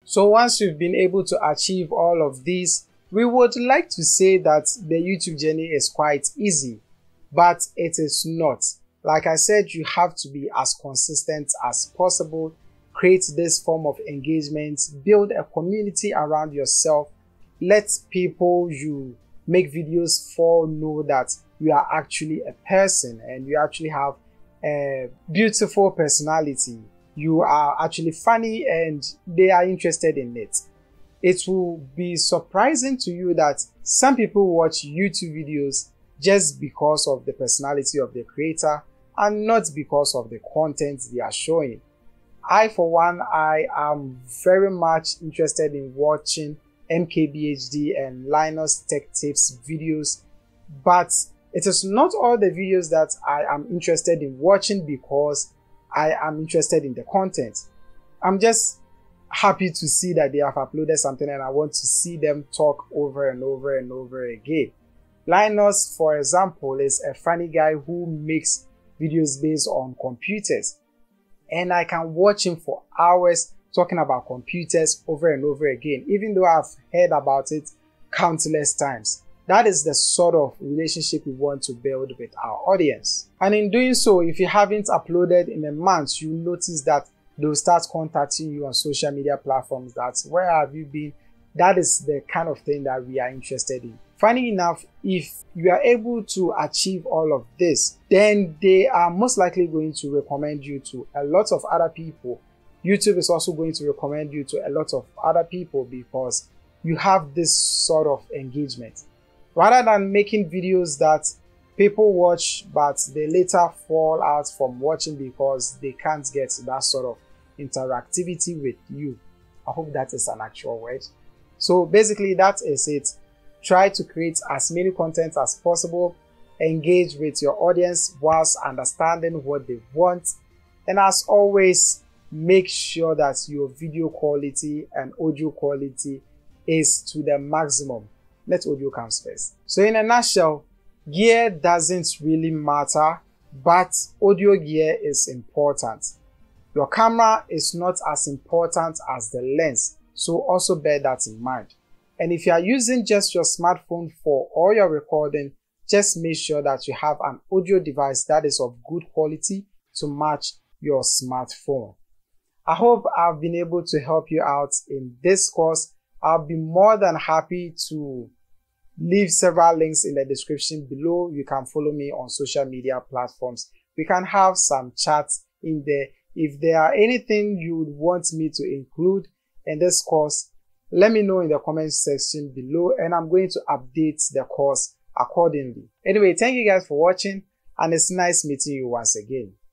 So once you've been able to achieve all of these, we would like to say that the YouTube journey is quite easy, but it is not. Like I said, you have to be as consistent as possible, create this form of engagement, build a community around yourself, let people you make videos for know that you are actually a person and you actually have a beautiful personality. You are actually funny and they are interested in it. It will be surprising to you that some people watch YouTube videos just because of the personality of the creator and not because of the content they are showing. I, for one, I am very much interested in watching MKBHD and Linus Tech Tips videos, but it is not all the videos that I am interested in watching because I am interested in the content. I'm just happy to see that they have uploaded something and I want to see them talk over and over and over again. Linus, for example, is a funny guy who makes videos based on computers, and I can watch him for hours talking about computers over and over again, even though I've heard about it countless times. That is the sort of relationship we want to build with our audience. And in doing so, if you haven't uploaded in a month, you notice that they'll start contacting you on social media platforms. That's where have you been? That is the kind of thing that we are interested in. Funny enough, if you are able to achieve all of this, then they are most likely going to recommend you to a lot of other people. YouTube is also going to recommend you to a lot of other people because you have this sort of engagement. Rather than making videos that people watch but they later fall out from watching because they can't get that sort of interactivity with you. I hope that is an actual word. So basically that is it. Try to create as many content as possible, engage with your audience whilst understanding what they want, and as always, make sure that your video quality and audio quality is to the maximum. Let audio comes first. So in a nutshell, gear doesn't really matter, but audio gear is important. Your camera is not as important as the lens, so also bear that in mind. And if you are using just your smartphone for all your recording, just make sure that you have an audio device that is of good quality to match your smartphone. I hope I've been able to help you out in this course. I'll be more than happy to leave several links in the description below. You can follow me on social media platforms. We can have some chats in there. If there are anything you would want me to include in this course, let me know in the comment section below and I'm going to update the course accordingly. Anyway, thank you guys for watching and it's nice meeting you once again.